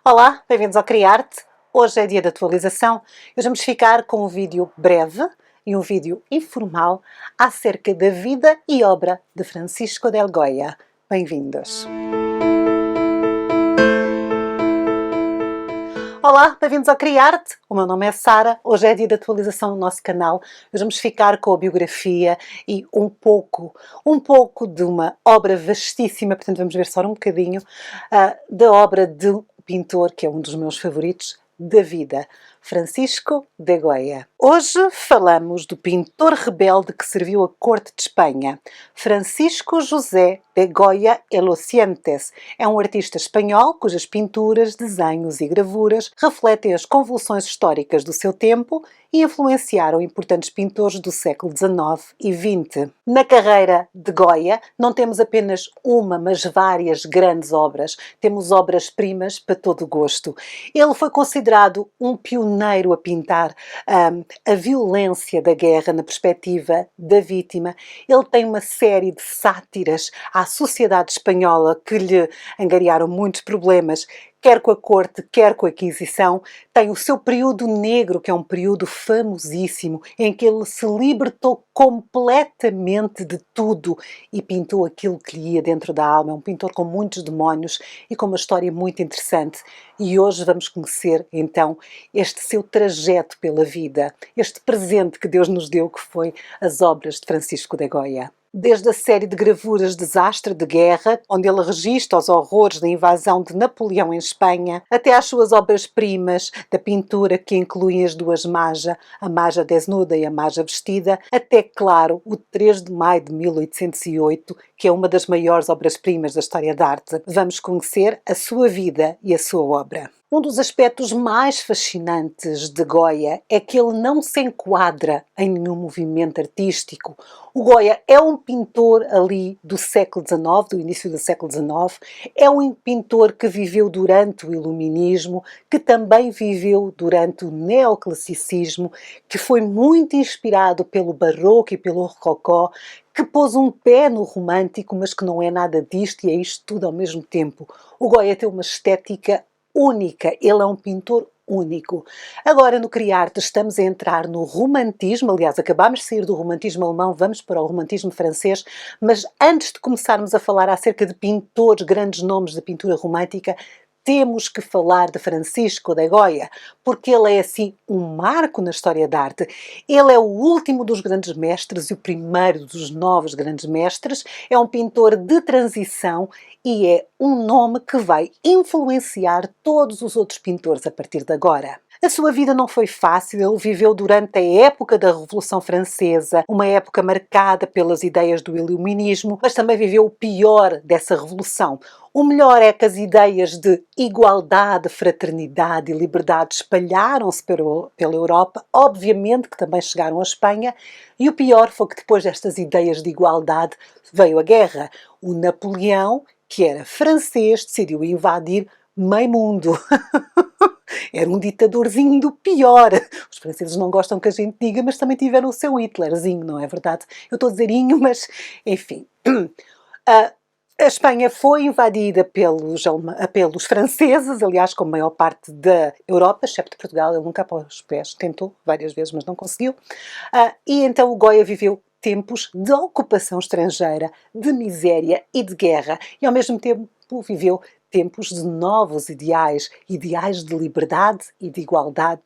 Olá, bem-vindos ao Criarte. Hoje é dia de atualização e hoje vamos ficar com um vídeo breve e um vídeo informal acerca da vida e obra de Francisco del Goya. Bem-vindos! Olá, bem-vindos ao Criarte. O meu nome é Sara. Hoje é dia de atualização no nosso canal. Hoje vamos ficar com a biografia e um pouco de uma obra vastíssima, portanto vamos ver só um bocadinho da obra de um pintor que é um dos meus favoritos da vida, Francisco de Goya. Hoje falamos do pintor rebelde que serviu a corte de Espanha, Francisco José de Goya e los Cientes. É um artista espanhol cujas pinturas, desenhos e gravuras refletem as convulsões históricas do seu tempo e influenciaram importantes pintores do século XIX e XX. Na carreira de Goya não temos apenas uma, mas várias grandes obras. Temos obras-primas para todo o gosto. Ele foi considerado um pioneiro a pintar a violência da guerra na perspectiva da vítima. Ele tem uma série de sátiras à sociedade espanhola que lhe angariaram muitos problemas, quer com a corte, quer com a Inquisição. Tem o seu período negro, que é um período famosíssimo, em que ele se libertou completamente de tudo e pintou aquilo que lhe ia dentro da alma. É um pintor com muitos demónios e com uma história muito interessante. E hoje vamos conhecer, então, este seu trajeto pela vida, este presente que Deus nos deu, que foi as obras de Francisco de Goya. Desde a série de gravuras Desastre de Guerra, onde ele registra os horrores da invasão de Napoleão em Espanha, até às suas obras-primas da pintura que incluem as duas Maja, a Maja desnuda e a Maja vestida, até, claro, o 3 de maio de 1808, que é uma das maiores obras-primas da história da arte. Vamos conhecer a sua vida e a sua obra. Um dos aspectos mais fascinantes de Goya é que ele não se enquadra em nenhum movimento artístico. O Goya é um pintor ali do século XIX, do início do século XIX, é um pintor que viveu durante o Iluminismo, que também viveu durante o Neoclassicismo, que foi muito inspirado pelo Barroco e pelo Rococó, que pôs um pé no romântico, mas que não é nada disto e é isto tudo ao mesmo tempo. O Goya tem uma estética única, ele é um pintor único. Agora no Criarte estamos a entrar no romantismo, aliás acabámos de sair do romantismo alemão, vamos para o romantismo francês, mas antes de começarmos a falar acerca de pintores, grandes nomes da pintura romântica, temos que falar de Francisco de Goya, porque ele é assim um marco na história da arte. Ele é o último dos grandes mestres e o primeiro dos novos grandes mestres. É um pintor de transição e é um nome que vai influenciar todos os outros pintores a partir de agora. A sua vida não foi fácil, ele viveu durante a época da Revolução Francesa, uma época marcada pelas ideias do Iluminismo, mas também viveu o pior dessa revolução. O melhor é que as ideias de igualdade, fraternidade e liberdade espalharam-se pela Europa, obviamente que também chegaram à Espanha, e o pior foi que depois destas ideias de igualdade veio a guerra. O Napoleão, que era francês, decidiu invadir meio mundo. Era um ditadorzinho do pior. Os franceses não gostam que a gente diga, mas também tiveram o seu Hitlerzinho, não é verdade? Eu estou a dizerinho, mas enfim. A Espanha foi invadida pelos franceses, aliás, como a maior parte da Europa, excepto Portugal, ele nunca pôs os pés, tentou várias vezes, mas não conseguiu. E então o Goya viveu tempos de ocupação estrangeira, de miséria e de guerra, e ao mesmo tempo viveu tempos de novos ideais, ideais de liberdade e de igualdade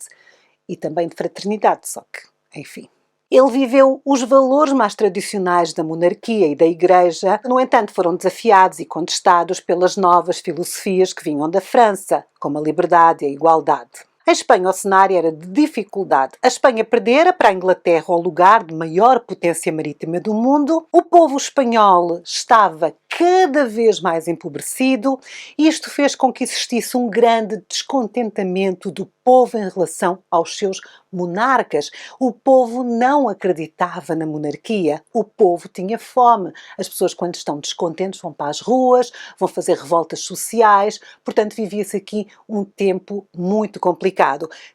e também de fraternidade, só que, enfim. Ele viveu os valores mais tradicionais da monarquia e da Igreja, no entanto foram desafiados e contestados pelas novas filosofias que vinham da França, como a liberdade e a igualdade. Em Espanha o cenário era de dificuldade. A Espanha perdera para a Inglaterra o lugar de maior potência marítima do mundo. O povo espanhol estava cada vez mais empobrecido e isto fez com que existisse um grande descontentamento do povo em relação aos seus monarcas. O povo não acreditava na monarquia, o povo tinha fome. As pessoas, quando estão descontentes, vão para as ruas, vão fazer revoltas sociais, portanto vivia-se aqui um tempo muito complicado.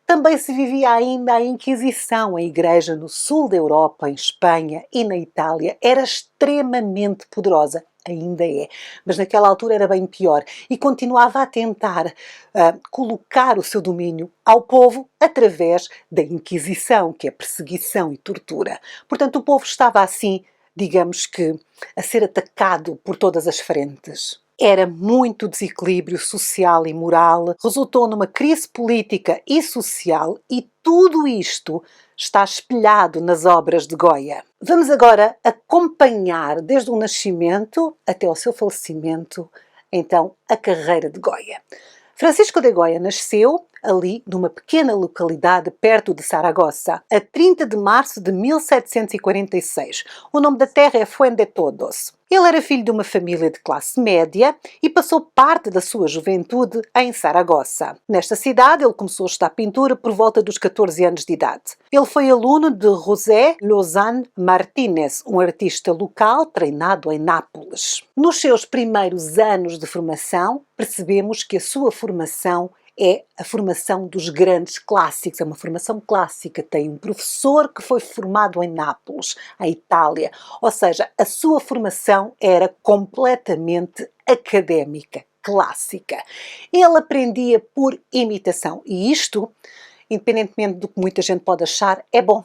Também se vivia ainda a Inquisição, a Igreja no sul da Europa, em Espanha e na Itália, era extremamente poderosa. ainda é, mas naquela altura era bem pior, e continuava a tentar colocar o seu domínio ao povo através da Inquisição, que é perseguição e tortura. Portanto, o povo estava assim, digamos que, a ser atacado por todas as frentes. Era muito desequilíbrio social e moral, resultou numa crise política e social, e tudo isto está espelhado nas obras de Goya. Vamos agora acompanhar desde o nascimento até ao seu falecimento, então, a carreira de Goya. Francisco de Goya nasceu ali numa pequena localidade perto de Saragossa, a 30 de março de 1746. O nome da terra é Fuendetodos. Ele era filho de uma família de classe média e passou parte da sua juventude em Saragossa. Nesta cidade, ele começou a estudar pintura por volta dos 14 anos de idade. Ele foi aluno de José Lozán Martínez, um artista local treinado em Nápoles. Nos seus primeiros anos de formação, percebemos que a sua formação é a formação dos grandes clássicos, é uma formação clássica. Tem um professor que foi formado em Nápoles, em Itália, ou seja, a sua formação era completamente académica, clássica. Ele aprendia por imitação e isto, independentemente do que muita gente pode achar, é bom.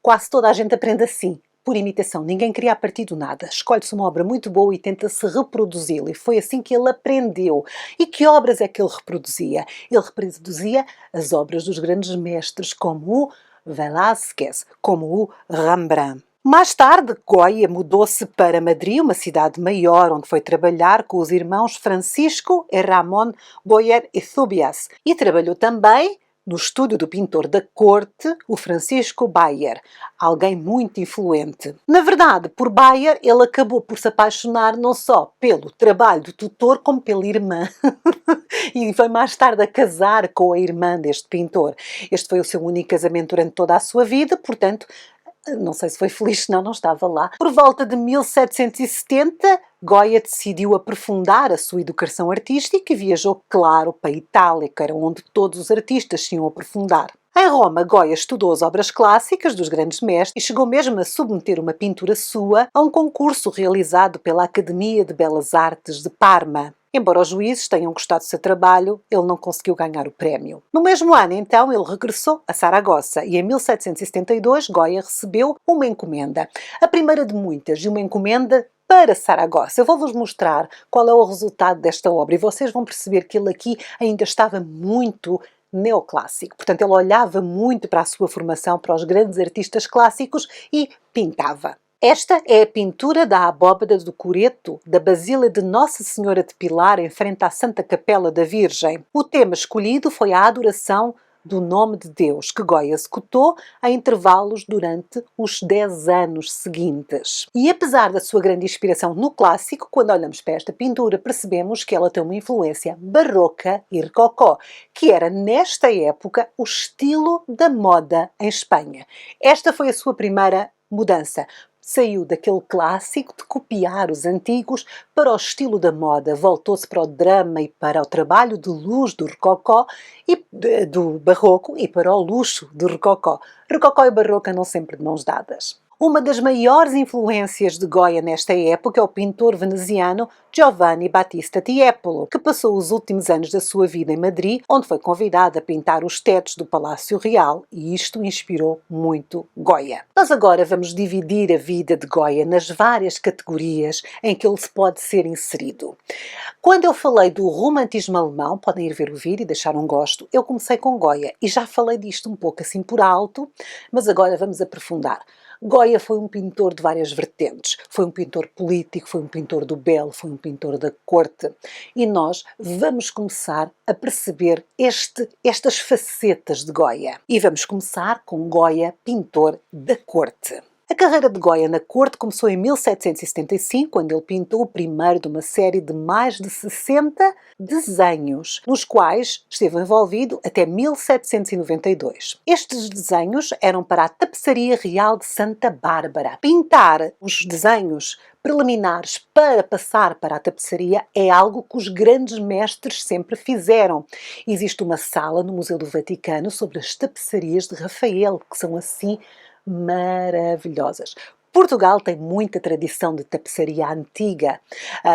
Quase toda a gente aprende assim, por imitação. Ninguém cria a partir do nada. Escolhe-se uma obra muito boa e tenta-se reproduzi-la. E foi assim que ele aprendeu. E que obras é que ele reproduzia? Ele reproduzia as obras dos grandes mestres, como o Velázquez, como o Rembrandt. Mais tarde, Goya mudou-se para Madrid, uma cidade maior, onde foi trabalhar com os irmãos Francisco e Ramón Boyer e Zubias. E trabalhou também no estúdio do pintor da corte, o Francisco Bayer, alguém muito influente. Na verdade, por Bayer, ele acabou por se apaixonar não só pelo trabalho do tutor, como pela irmã. E foi mais tarde a casar com a irmã deste pintor. Este foi o seu único casamento durante toda a sua vida, portanto, não sei se foi feliz, não estava lá. Por volta de 1770, Goya decidiu aprofundar a sua educação artística e viajou, claro, para a Itália, que era onde todos os artistas se iam aprofundar. Em Roma, Goya estudou as obras clássicas dos grandes mestres e chegou mesmo a submeter uma pintura sua a um concurso realizado pela Academia de Belas Artes de Parma. Embora os juízes tenham gostado do seu trabalho, ele não conseguiu ganhar o prémio. No mesmo ano, então, ele regressou a Saragossa e em 1772 Goya recebeu uma encomenda. A primeira de muitas, e uma encomenda para Saragossa. Eu vou-vos mostrar qual é o resultado desta obra e vocês vão perceber que ele aqui ainda estava muito neoclássico. Portanto, ele olhava muito para a sua formação, para os grandes artistas clássicos e pintava. Esta é a pintura da abóbada do coreto da Basílica de Nossa Senhora de Pilar, em frente à Santa Capela da Virgem. O tema escolhido foi a adoração do nome de Deus, que Goya executou a intervalos durante os 10 anos seguintes. E apesar da sua grande inspiração no clássico, quando olhamos para esta pintura, percebemos que ela tem uma influência barroca e rococó, que era, nesta época, o estilo da moda em Espanha. Esta foi a sua primeira mudança. Saiu daquele clássico de copiar os antigos para o estilo da moda, voltou-se para o drama e para o trabalho de luz do rococó e do barroco e para o luxo do rococó. Rococó e barroco andam sempre de mãos dadas. Uma das maiores influências de Goya nesta época é o pintor veneziano Giovanni Battista Tiepolo, que passou os últimos anos da sua vida em Madrid, onde foi convidado a pintar os tetos do Palácio Real, e isto inspirou muito Goya. Nós agora vamos dividir a vida de Goya nas várias categorias em que ele se pode ser inserido. Quando eu falei do romantismo alemão, podem ir ver o vídeo e deixar um gosto, eu comecei com Goya e já falei disto um pouco assim por alto, mas agora vamos aprofundar. Goya foi um pintor de várias vertentes. Foi um pintor político, foi um pintor do belo, foi um pintor da corte. E nós vamos começar a perceber estas facetas de Goya. E vamos começar com Goya, pintor da corte. A carreira de Goya na corte começou em 1775, quando ele pintou o primeiro de uma série de mais de 60 desenhos, nos quais esteve envolvido até 1792. Estes desenhos eram para a Tapeçaria Real de Santa Bárbara. Pintar os desenhos preliminares para passar para a tapeçaria é algo que os grandes mestres sempre fizeram. Existe uma sala no Museu do Vaticano sobre as tapeçarias de Rafael, que são assim maravilhosas. Portugal tem muita tradição de tapeçaria antiga.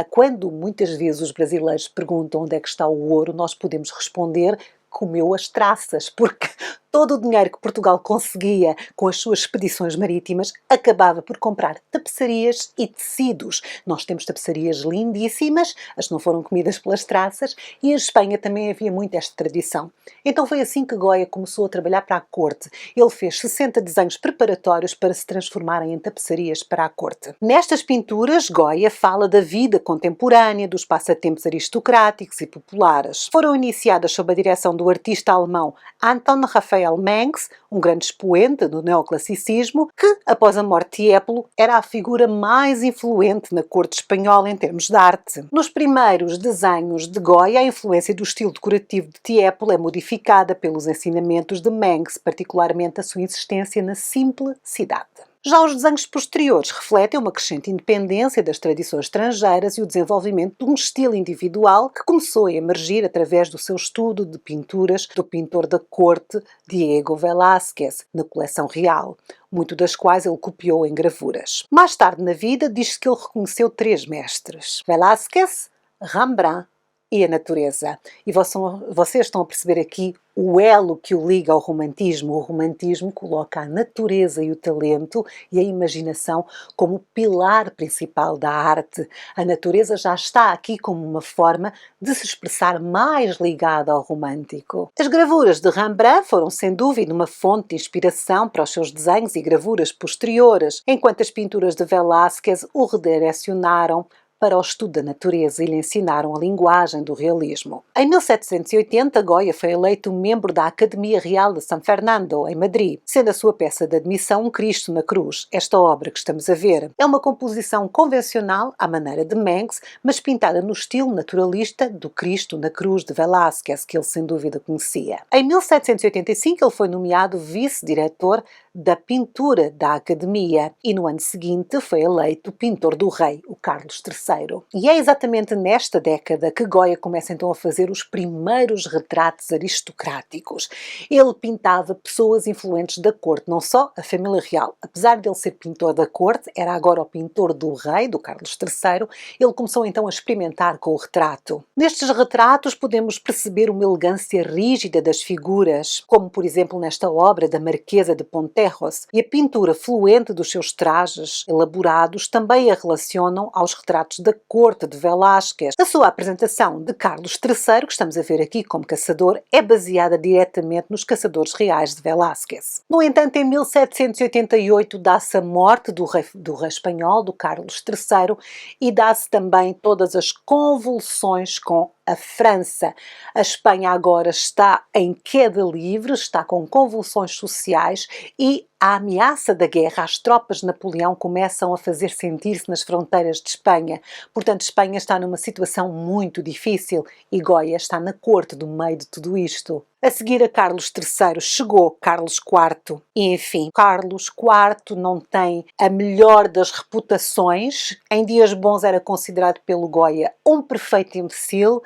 Quando muitas vezes os brasileiros perguntam onde é que está o ouro, nós podemos responder: comeu as traças, porque todo o dinheiro que Portugal conseguia com as suas expedições marítimas acabava por comprar tapeçarias e tecidos. Nós temos tapeçarias lindíssimas, as que não foram comidas pelas traças, e em Espanha também havia muito esta tradição. Então foi assim que Goya começou a trabalhar para a corte. Ele fez 60 desenhos preparatórios para se transformarem em tapeçarias para a corte. Nestas pinturas, Goya fala da vida contemporânea, dos passatempos aristocráticos e populares. Foram iniciadas sob a direção do artista alemão Anton Raphael Mengs, um grande expoente do neoclassicismo, que, após a morte de Tiepolo, era a figura mais influente na corte espanhola em termos de arte. Nos primeiros desenhos de Goya, a influência do estilo decorativo de Tiepolo é modificada pelos ensinamentos de Mengs, particularmente a sua insistência na simplicidade. Já os desenhos posteriores refletem uma crescente independência das tradições estrangeiras e o desenvolvimento de um estilo individual que começou a emergir através do seu estudo de pinturas do pintor da corte Diego Velázquez, na coleção real, muito das quais ele copiou em gravuras. Mais tarde na vida, diz-se que ele reconheceu 3 mestres: Velázquez, Rembrandt e a natureza. E vocês estão a perceber aqui o elo que o liga ao romantismo. O romantismo coloca a natureza e o talento e a imaginação como o pilar principal da arte. A natureza já está aqui como uma forma de se expressar mais ligada ao romântico. As gravuras de Rembrandt foram, sem dúvida, uma fonte de inspiração para os seus desenhos e gravuras posteriores, enquanto as pinturas de Velázquez o redirecionaram para o estudo da natureza e lhe ensinaram a linguagem do realismo. Em 1780, Goya foi eleito membro da Academia Real de San Fernando, em Madrid, sendo a sua peça de admissão um Cristo na Cruz. Esta obra que estamos a ver é uma composição convencional à maneira de Mengs, mas pintada no estilo naturalista do Cristo na Cruz de Velázquez, que ele sem dúvida conhecia. Em 1785 ele foi nomeado vice-diretor da pintura da Academia e no ano seguinte foi eleito pintor do rei, o Carlos III. E é exatamente nesta década que Goya começa então a fazer os primeiros retratos aristocráticos. Ele pintava pessoas influentes da corte, não só a família real. Apesar de ele ser pintor da corte, era agora o pintor do rei, do Carlos III, ele começou então a experimentar com o retrato. Nestes retratos podemos perceber uma elegância rígida das figuras, como por exemplo nesta obra da Marquesa de Ponterros, e a pintura fluente dos seus trajes elaborados também a relacionam aos retratos da corte de Velázquez. A sua apresentação de Carlos III, que estamos a ver aqui como caçador, é baseada diretamente nos caçadores reais de Velázquez. No entanto, em 1788 dá-se a morte do rei espanhol, do Carlos III, e dá-se também todas as convulsões com a França. A Espanha agora está em queda livre, está com convulsões sociais e a ameaça da guerra, as tropas de Napoleão começam a fazer sentir-se nas fronteiras de Espanha. Portanto, Espanha está numa situação muito difícil e Goya está na corte do meio de tudo isto. A seguir a Carlos III chegou Carlos IV e, enfim, Carlos IV não tem a melhor das reputações. Em dias bons era considerado pelo Goya um perfeito imbecil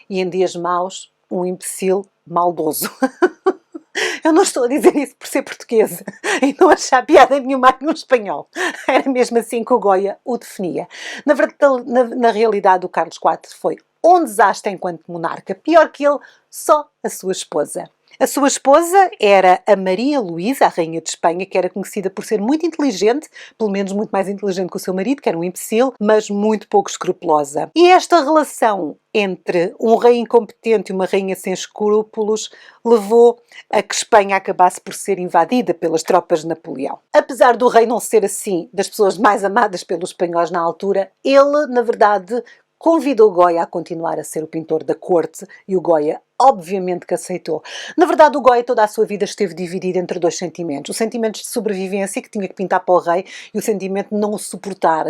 e em dias maus um imbecil maldoso. Eu não estou a dizer isso por ser portuguesa e não achar piada nenhuma no espanhol. Era mesmo assim que o Goya o definia. Na verdade, na realidade, o Carlos IV foi um desastre enquanto monarca. Pior que ele, só a sua esposa. A sua esposa era a Maria Luísa, a rainha de Espanha, que era conhecida por ser muito inteligente, pelo menos muito mais inteligente que o seu marido, que era um imbecil, mas muito pouco escrupulosa. E esta relação entre um rei incompetente e uma rainha sem escrúpulos levou a que Espanha acabasse por ser invadida pelas tropas de Napoleão. Apesar do rei não ser assim das pessoas mais amadas pelos espanhóis na altura, ele, na verdade, convidou Goya a continuar a ser o pintor da corte e o Goya obviamente que aceitou. Na verdade, o Goya toda a sua vida esteve dividido entre 2 sentimentos. O sentimento de sobrevivência, que tinha que pintar para o rei, e o sentimento de não o suportar.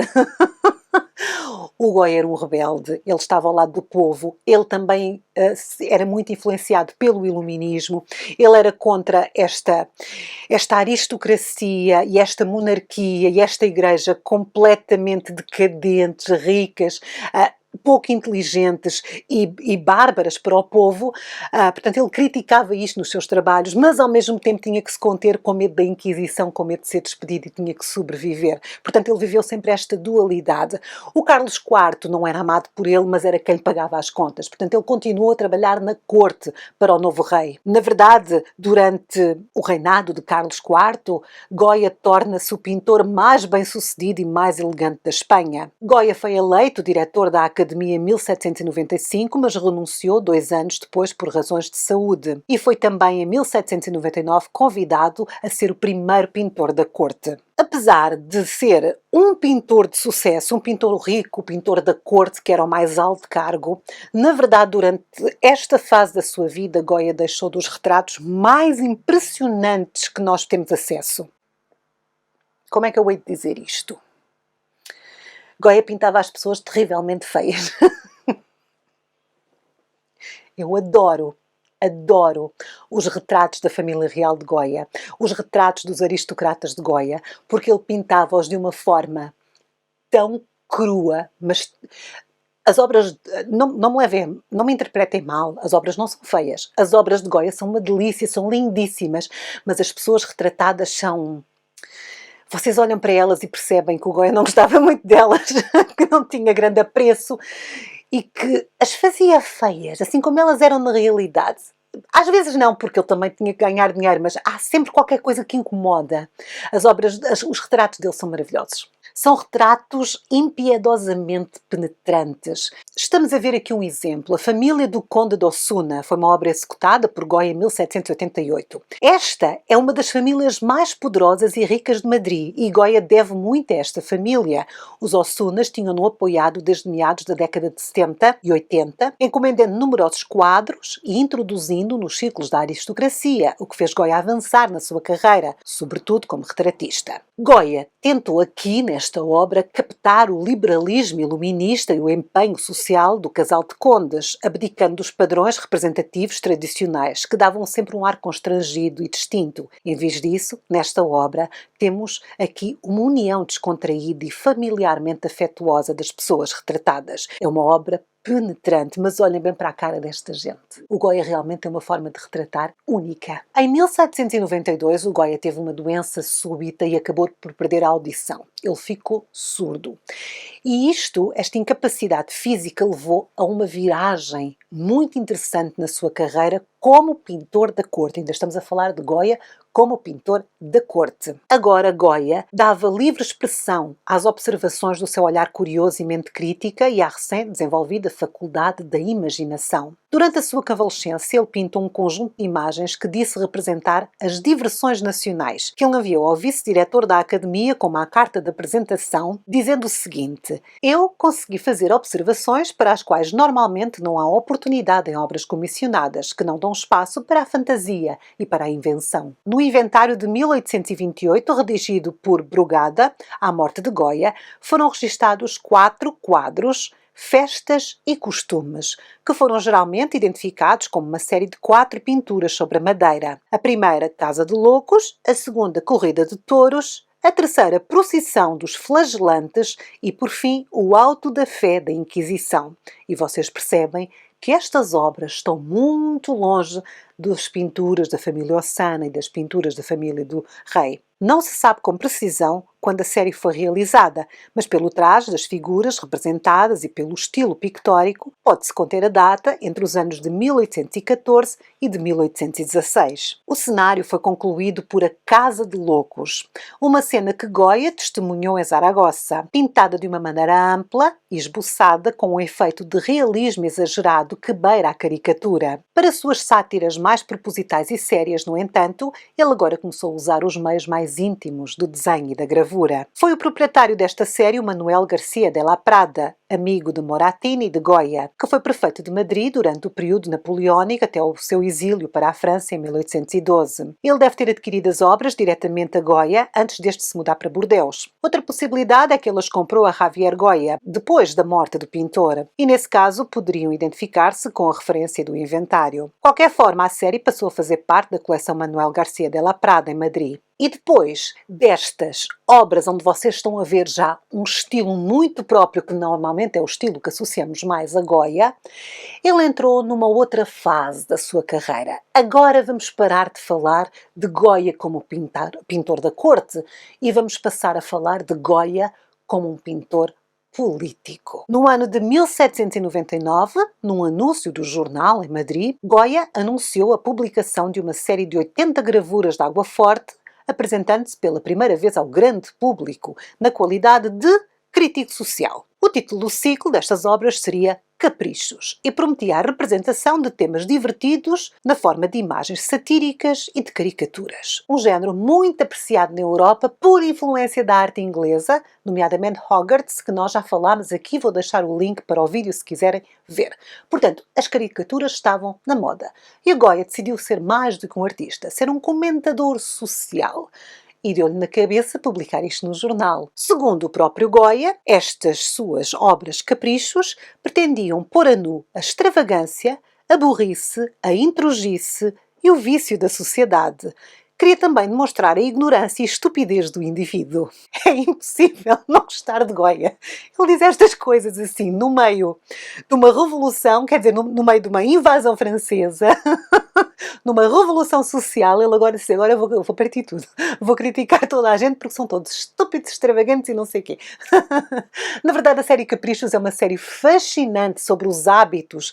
O Goya era um rebelde, ele estava ao lado do povo, ele também era muito influenciado pelo iluminismo, ele era contra esta aristocracia e esta monarquia e esta igreja completamente decadentes, ricas, pouco inteligentes e bárbaras para o povo. Portanto, ele criticava isto nos seus trabalhos, mas ao mesmo tempo tinha que se conter com medo da Inquisição, com medo de ser despedido e tinha que sobreviver. Portanto, ele viveu sempre esta dualidade. O Carlos IV não era amado por ele, mas era quem pagava as contas. Portanto, ele continuou a trabalhar na corte para o novo rei. Na verdade, durante o reinado de Carlos IV, Goya torna-se o pintor mais bem-sucedido e mais elegante da Espanha. Goya foi eleito diretor da Academia em 1795, mas renunciou 2 anos depois por razões de saúde. E foi também em 1799 convidado a ser o primeiro pintor da corte. Apesar de ser um pintor de sucesso, um pintor rico, um pintor da corte, que era o mais alto cargo, na verdade, durante esta fase da sua vida, Goya deixou dos retratos mais impressionantes que nós temos acesso. Como é que eu hei de dizer isto? Goya pintava as pessoas terrivelmente feias. Eu adoro os retratos da família real de Goya, os retratos dos aristocratas de Goya, porque ele pintava-os de uma forma tão crua, mas as obras, não me interpretem mal, as obras não são feias. As obras de Goya são uma delícia, são lindíssimas, mas as pessoas retratadas são... Vocês olham para elas e percebem que o Goya não gostava muito delas, que não tinha grande apreço e que as fazia feias, assim como elas eram na realidade. Às vezes não, porque ele também tinha que ganhar dinheiro, mas há sempre qualquer coisa que incomoda. Os retratos dele são maravilhosos. São retratos impiedosamente penetrantes. Estamos a ver aqui um exemplo. A Família do Conde de Osuna foi uma obra executada por Goya em 1788. Esta é uma das famílias mais poderosas e ricas de Madrid e Goya deve muito a esta família. Os Osunas tinham-no apoiado desde meados da década de 70 e 80, encomendando numerosos quadros e introduzindo nos círculos da aristocracia, o que fez Goya avançar na sua carreira, sobretudo como retratista. Goya tentou aqui, nesta obra, captar o liberalismo iluminista e o empenho social do casal de condes, abdicando dos padrões representativos tradicionais, que davam sempre um ar constrangido e distinto. Em vez disso, nesta obra, temos aqui uma união descontraída e familiarmente afetuosa das pessoas retratadas. É uma obra penetrante, mas olhem bem para a cara desta gente. O Goya realmente tem uma forma de retratar única. Em 1792, o Goya teve uma doença súbita e acabou por perder a audição. Ele ficou surdo. E esta incapacidade física levou a uma viragem muito interessante na sua carreira como pintor da corte. Ainda estamos a falar de Goya como pintor da corte. Agora, Goya dava livre expressão às observações do seu olhar curioso e mente crítica e à recém-desenvolvida faculdade da imaginação. Durante a sua convalescência, ele pintou um conjunto de imagens que disse representar as diversões nacionais, que ele enviou ao vice-diretor da Academia com uma carta de apresentação, dizendo o seguinte: eu consegui fazer observações para as quais normalmente não há oportunidade em obras comissionadas, que não dão espaço para a fantasia e para a invenção. No inventário de 1828, redigido por Brugada, à morte de Goya, foram registados 4 quadros, festas e costumes, que foram geralmente identificados como uma série de 4 pinturas sobre a madeira. A primeira, Casa de Loucos, a segunda, Corrida de Touros, a terceira, Procissão dos Flagelantes e, por fim, o Auto da Fé da Inquisição. E vocês percebem que estas obras estão muito longe das pinturas da família Osuna e das pinturas da família do rei. Não se sabe com precisão quando a série foi realizada, mas pelo traje das figuras representadas e pelo estilo pictórico, pode-se conter a data entre os anos de 1814 e de 1816. O cenário foi concluído por A Casa de Loucos, uma cena que Goya testemunhou em Zaragoza, pintada de uma maneira ampla e esboçada com um efeito de realismo exagerado que beira a caricatura. Para suas sátiras mais propositais e sérias, no entanto, ele agora começou a usar os meios mais íntimos do desenho e da gravura. Foi o proprietário desta série, o Manuel Garcia de la Prada, amigo de Moratini e de Goya, que foi prefeito de Madrid durante o período napoleónico até o seu exílio para a França em 1812. Ele deve ter adquirido as obras diretamente a Goya antes deste se mudar para Bordeaux. Outra possibilidade é que ele as comprou a Javier Goya, depois da morte do pintor, e nesse caso poderiam identificar-se com a referência do inventário. De qualquer forma, a série passou a fazer parte da coleção Manuel García de la Prada, em Madrid. E depois destas obras onde vocês estão a ver já um estilo muito próprio, que normalmente é o estilo que associamos mais a Goya, ele entrou numa outra fase da sua carreira. Agora vamos parar de falar de Goya como pintor da corte e vamos passar a falar de Goya como um pintor político. No ano de 1799, num anúncio do jornal em Madrid, Goya anunciou a publicação de uma série de 80 gravuras de água forte, apresentando-se pela primeira vez ao grande público, na qualidade de crítico social. O título do ciclo destas obras seria Caprichos e prometia a representação de temas divertidos na forma de imagens satíricas e de caricaturas. Um género muito apreciado na Europa por influência da arte inglesa, nomeadamente Hogarth, que nós já falámos aqui, vou deixar o link para o vídeo se quiserem ver. Portanto, as caricaturas estavam na moda e o Goya decidiu ser mais do que um artista, ser um comentador social. E deu-lhe na cabeça publicar isto no jornal. Segundo o próprio Goya, estas suas obras caprichos pretendiam pôr a nu a extravagância, a burrice, a intrugice e o vício da sociedade. Queria também demonstrar a ignorância e estupidez do indivíduo. É impossível não gostar de Goya. Ele diz estas coisas assim, no meio de uma revolução, quer dizer, no meio de uma invasão francesa, numa revolução social, ele agora disse, agora eu vou partir tudo. Vou criticar toda a gente porque são todos estúpidos, extravagantes e não sei o quê. Na verdade, a série Caprichos é uma série fascinante sobre os hábitos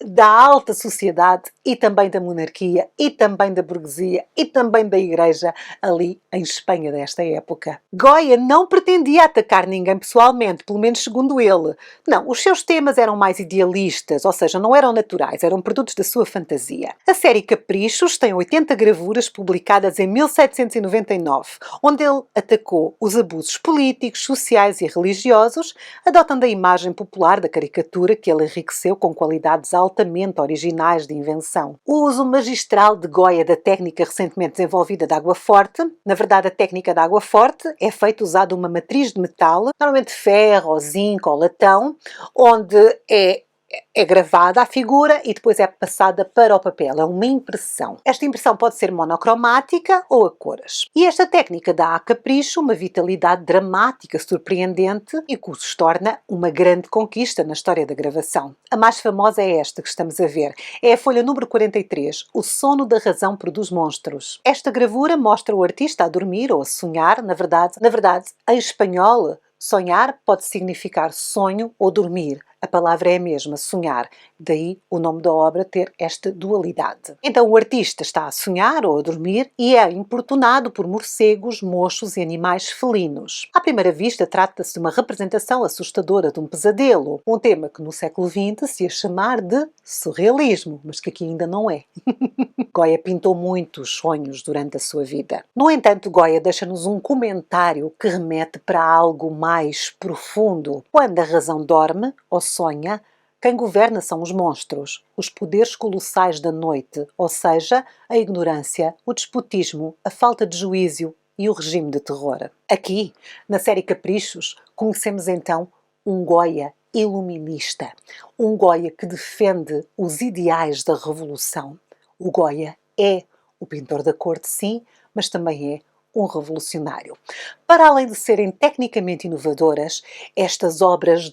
da alta sociedade e também da monarquia e também da burguesia e também da igreja ali em Espanha desta época. Goya não pretendia atacar ninguém pessoalmente, pelo menos segundo ele. Não, os seus temas eram mais idealistas, ou seja, não eram naturais, eram produtos da sua fantasia. A série Caprichos tem 80 gravuras publicadas em 1799, onde ele atacou os abusos políticos, sociais e religiosos, adotando a imagem popular da caricatura que ele enriqueceu com qualidades altamente originais de invenção. O uso magistral de Goya da técnica recentemente desenvolvida de água forte, na verdade a técnica da água forte é feita usando uma matriz de metal, normalmente ferro, ou zinco ou latão, onde é gravada a figura e depois é passada para o papel. É uma impressão. Esta impressão pode ser monocromática ou a cores. E esta técnica dá a Capricho uma vitalidade dramática surpreendente e que os torna uma grande conquista na história da gravação. A mais famosa é esta que estamos a ver. É a folha número 43, O sono da razão produz monstros. Esta gravura mostra o artista a dormir ou a sonhar, na verdade, em espanhol, sonhar pode significar sonho ou dormir. A palavra é a mesma, sonhar. Daí o nome da obra ter esta dualidade. Então o artista está a sonhar ou a dormir e é importunado por morcegos, mochos e animais felinos. À primeira vista trata-se de uma representação assustadora de um pesadelo, um tema que no século XX se ia chamar de surrealismo, mas que aqui ainda não é. Goya pintou muitos sonhos durante a sua vida. No entanto, Goya deixa-nos um comentário que remete para algo mais profundo. Quando a razão dorme ou sonha, quem governa são os monstros, os poderes colossais da noite, ou seja, a ignorância, o despotismo, a falta de juízo e o regime de terror. Aqui, na série Caprichos, conhecemos então um Goya iluminista, um Goya que defende os ideais da revolução. O Goya é o pintor da corte, sim, mas também é um revolucionário. Para além de serem tecnicamente inovadoras, estas obras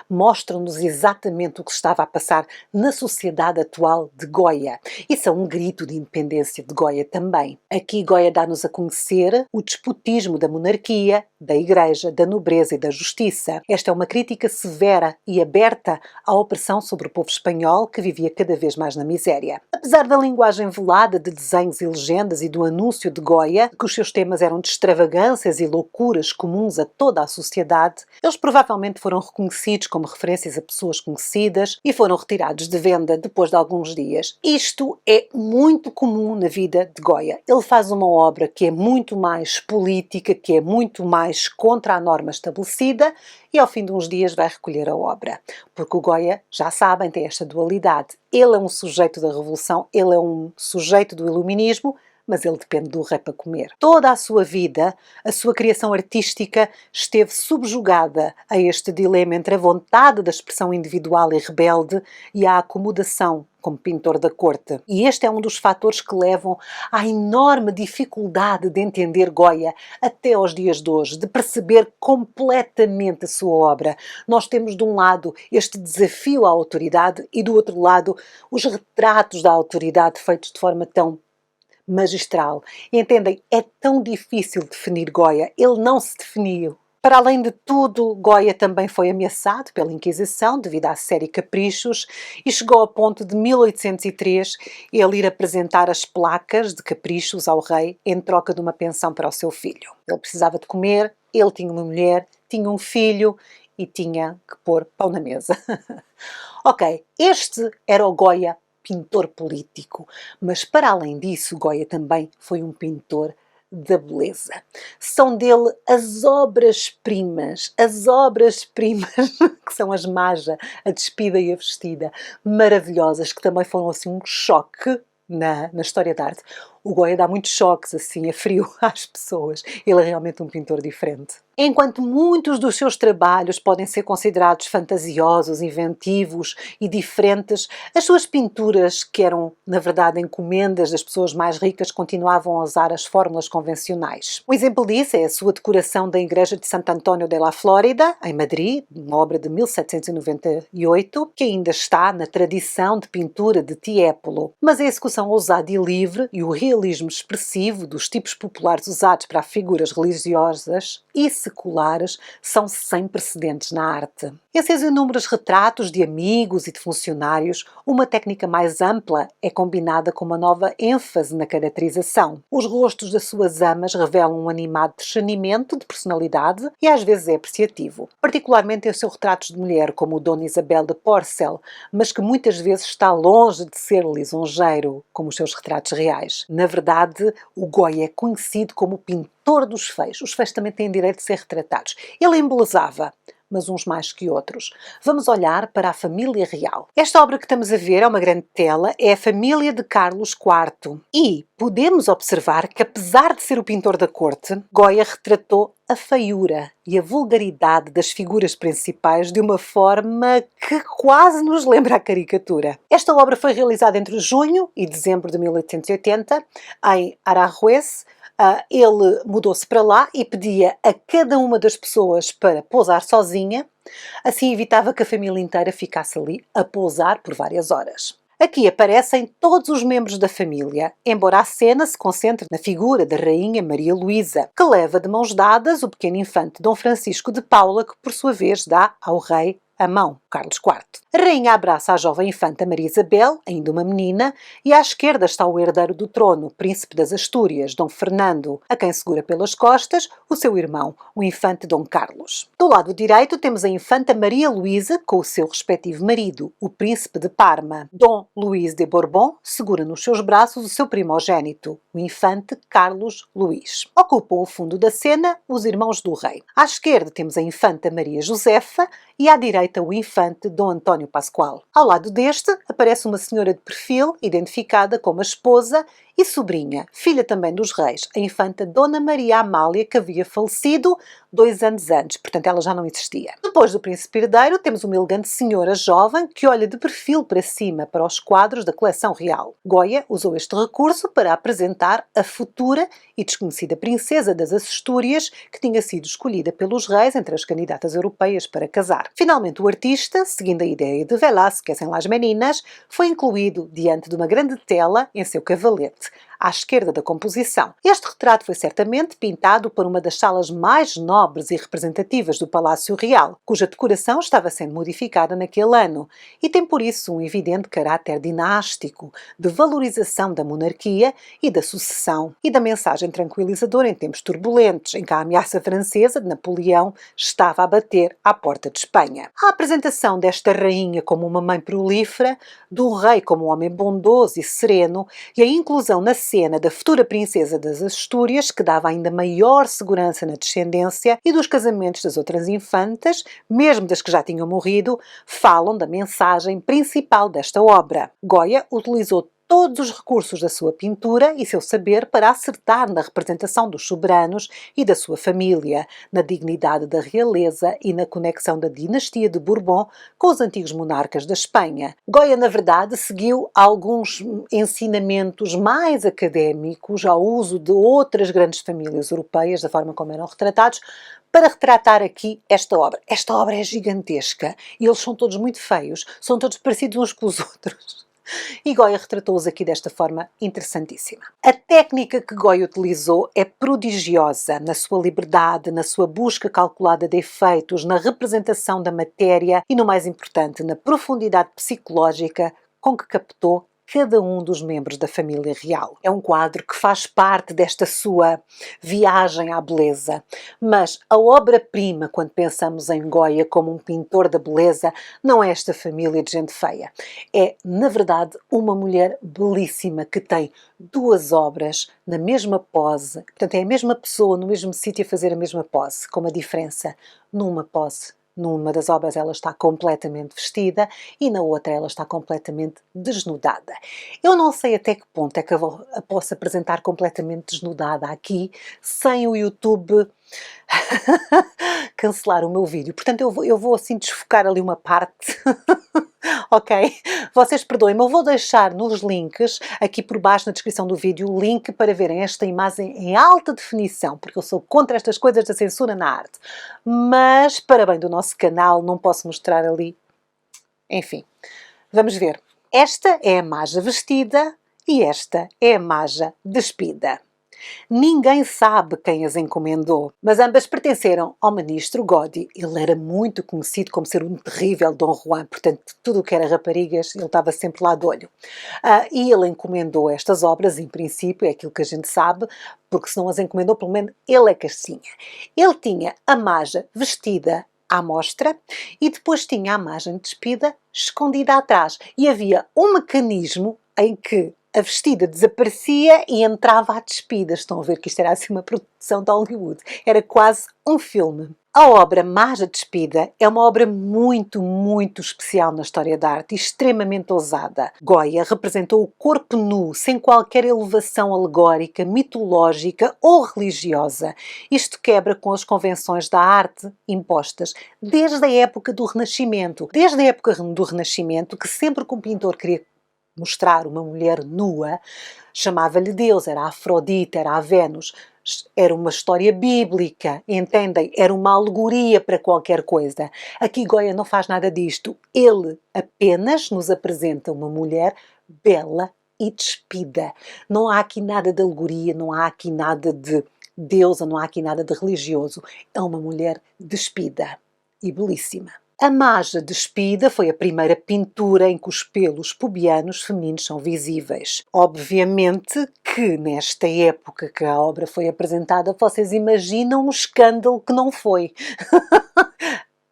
mostram-nos exatamente o que estava a passar na sociedade atual de Goya e são um grito de independência de Goya também. Aqui Goya dá-nos a conhecer o despotismo da monarquia, da igreja, da nobreza e da justiça. Esta é uma crítica severa e aberta à opressão sobre o povo espanhol que vivia cada vez mais na miséria. Apesar da linguagem velada de desenhos e legendas e do anúncio de Goya, que os seus temas eram de extravagâncias e loucuras comuns a toda a sociedade, eles provavelmente foram reconhecidos como referências a pessoas conhecidas e foram retirados de venda depois de alguns dias. Isto é muito comum na vida de Goya. Ele faz uma obra que é muito mais política, que é muito mais contra a norma estabelecida e ao fim de uns dias vai recolher a obra. Porque o Goya, já sabem, tem esta dualidade. Ele é um sujeito da revolução, ele é um sujeito do iluminismo, mas ele depende do rei para comer. Toda a sua vida, a sua criação artística esteve subjugada a este dilema entre a vontade da expressão individual e rebelde e a acomodação como pintor da corte. E este é um dos fatores que levam à enorme dificuldade de entender Goya até aos dias de hoje, de perceber completamente a sua obra. Nós temos de um lado este desafio à autoridade e do outro lado os retratos da autoridade feitos de forma tão magistral. E entendem, é tão difícil definir Goya, ele não se definiu. Para além de tudo, Goya também foi ameaçado pela Inquisição devido à série Caprichos e chegou ao ponto de 1803 ele ir apresentar as placas de caprichos ao rei em troca de uma pensão para o seu filho. Ele precisava de comer, ele tinha uma mulher, tinha um filho e tinha que pôr pão na mesa. Ok, este era o Goya pintor político, mas para além disso, Goya também foi um pintor da beleza. São dele as obras-primas, que são as Maja, a Despida e a Vestida, maravilhosas, que também foram assim um choque na história da arte. O Goya dá muitos choques assim a frio às pessoas. Ele é realmente um pintor diferente. Enquanto muitos dos seus trabalhos podem ser considerados fantasiosos, inventivos e diferentes, as suas pinturas, que eram, na verdade, encomendas das pessoas mais ricas, continuavam a usar as fórmulas convencionais. Um exemplo disso é a sua decoração da Igreja de Santo António de la Flórida, em Madrid, uma obra de 1798, que ainda está na tradição de pintura de Tiepolo. Mas a execução ousada e livre e o realismo expressivo dos tipos populares usados para figuras religiosas e seculares são sem precedentes na arte. Em seus inúmeros retratos de amigos e de funcionários, uma técnica mais ampla é combinada com uma nova ênfase na caracterização. Os rostos das suas amas revelam um animado discernimento de personalidade e às vezes é apreciativo, particularmente em seus retratos de mulher, como o Dona Isabel de Porcel, mas que muitas vezes está longe de ser lisonjeiro, como os seus retratos reais. Na verdade, o Goya é conhecido como o pintor dos feios. Os feios também têm direito de ser retratados. Ele embelezava, mas uns mais que outros. Vamos olhar para a família real. Esta obra que estamos a ver é uma grande tela, é a família de Carlos IV. E podemos observar que, apesar de ser o pintor da corte, Goya retratou a feiura e a vulgaridade das figuras principais de uma forma que quase nos lembra a caricatura. Esta obra foi realizada entre junho e dezembro de 1880, em Aranjuez. Ele mudou-se para lá e pedia a cada uma das pessoas para pousar sozinha, assim evitava que a família inteira ficasse ali a pousar por várias horas. Aqui aparecem todos os membros da família, embora a cena se concentre na figura da rainha Maria Luísa, que leva de mãos dadas o pequeno infante Dom Francisco de Paula, que por sua vez dá ao rei a mão, Carlos IV. A rainha abraça a jovem infanta Maria Isabel, ainda uma menina, e à esquerda está o herdeiro do trono, príncipe das Astúrias, Dom Fernando, a quem segura pelas costas o seu irmão, o infante Dom Carlos. Do lado direito temos a infanta Maria Luísa com o seu respectivo marido, o príncipe de Parma. Dom Luís de Bourbon segura nos seus braços o seu primogênito, o infante Carlos Luís. Ocupam o fundo da cena os irmãos do rei. À esquerda temos a infanta Maria Josefa e à direita o infante Dom António Pascoal. Ao lado deste aparece uma senhora de perfil, identificada como a esposa e sobrinha, filha também dos reis, a infanta Dona Maria Amália, que havia falecido 2 anos antes, portanto ela já não existia. Depois do príncipe herdeiro temos uma elegante senhora jovem que olha de perfil para cima para os quadros da coleção real. Goya usou este recurso para apresentar a futura e desconhecida princesa das Astúrias, que tinha sido escolhida pelos reis entre as candidatas europeias para casar. Finalmente o artista, seguindo a ideia de Velázquez em Las Meninas, foi incluído diante de uma grande tela em seu cavalete, à esquerda da composição. Este retrato foi certamente pintado por uma das salas mais nobres e representativas do Palácio Real, cuja decoração estava sendo modificada naquele ano, e tem por isso um evidente caráter dinástico, de valorização da monarquia e da sucessão, e da mensagem tranquilizadora em tempos turbulentos, em que a ameaça francesa de Napoleão estava a bater à porta de Espanha. A apresentação desta rainha como uma mãe prolífera, do rei como um homem bondoso e sereno, e a inclusão na cena da futura princesa das Astúrias, que dava ainda maior segurança na descendência, e dos casamentos das outras infantas, mesmo das que já tinham morrido, falam da mensagem principal desta obra. Goya utilizou todos os recursos da sua pintura e seu saber para acertar na representação dos soberanos e da sua família, na dignidade da realeza e na conexão da dinastia de Bourbon com os antigos monarcas da Espanha. Goya, na verdade, seguiu alguns ensinamentos mais académicos ao uso de outras grandes famílias europeias, da forma como eram retratados, para retratar aqui esta obra. Esta obra é gigantesca e eles são todos muito feios, são todos parecidos uns com os outros. E Goya retratou-os aqui desta forma interessantíssima. A técnica que Goya utilizou é prodigiosa na sua liberdade, na sua busca calculada de efeitos, na representação da matéria e, no mais importante, na profundidade psicológica com que captou cada um dos membros da família real. É um quadro que faz parte desta sua viagem à beleza, mas a obra-prima, quando pensamos em Goya como um pintor da beleza, não é esta família de gente feia. É, na verdade, uma mulher belíssima que tem duas obras na mesma pose, portanto é a mesma pessoa no mesmo sítio a fazer a mesma pose, com uma diferença. Numa das obras ela está completamente vestida e na outra ela está completamente desnudada. Eu não sei até que ponto é que a posso apresentar completamente desnudada aqui, sem o YouTube cancelar o meu vídeo. Portanto, eu vou assim desfocar ali uma parte. Ok? Vocês perdoem-me, eu vou deixar nos links, aqui por baixo na descrição do vídeo, o link para verem esta imagem em alta definição, porque eu sou contra estas coisas da censura na arte. Mas, para bem do nosso canal, não posso mostrar ali. Enfim, vamos ver. Esta é a Maja vestida e esta é a Maja despida. Ninguém sabe quem as encomendou, mas ambas pertenceram ao ministro Godi. Ele era muito conhecido como ser um terrível Dom Juan, portanto, tudo o que era raparigas, ele estava sempre lá de olho. E ele encomendou estas obras, em princípio, é aquilo que a gente sabe, porque se não as encomendou, pelo menos ele é que as tinha. Ele tinha a Maja vestida à mostra e depois tinha a Maja despida escondida atrás. E havia um mecanismo em que a vestida desaparecia e entrava à despida. Estão a ver que isto era assim uma produção de Hollywood. Era quase um filme. A obra Maja Despida é uma obra muito, muito especial na história da arte e extremamente ousada. Goya representou o corpo nu, sem qualquer elevação alegórica, mitológica ou religiosa. Isto quebra com as convenções da arte impostas desde a época do Renascimento. Desde a época do Renascimento, que sempre que um pintor queria mostrar uma mulher nua, chamava-lhe Deus, era a Afrodite, era a Vênus, era uma história bíblica, entendem? Era uma alegoria para qualquer coisa. Aqui Goya não faz nada disto, ele apenas nos apresenta uma mulher bela e despida. Não há aqui nada de alegoria, não há aqui nada de deusa, não há aqui nada de religioso. É uma mulher despida e belíssima. A Maja despida foi a primeira pintura em que os pelos pubianos femininos são visíveis. Obviamente que nesta época que a obra foi apresentada, vocês imaginam o escândalo que não foi.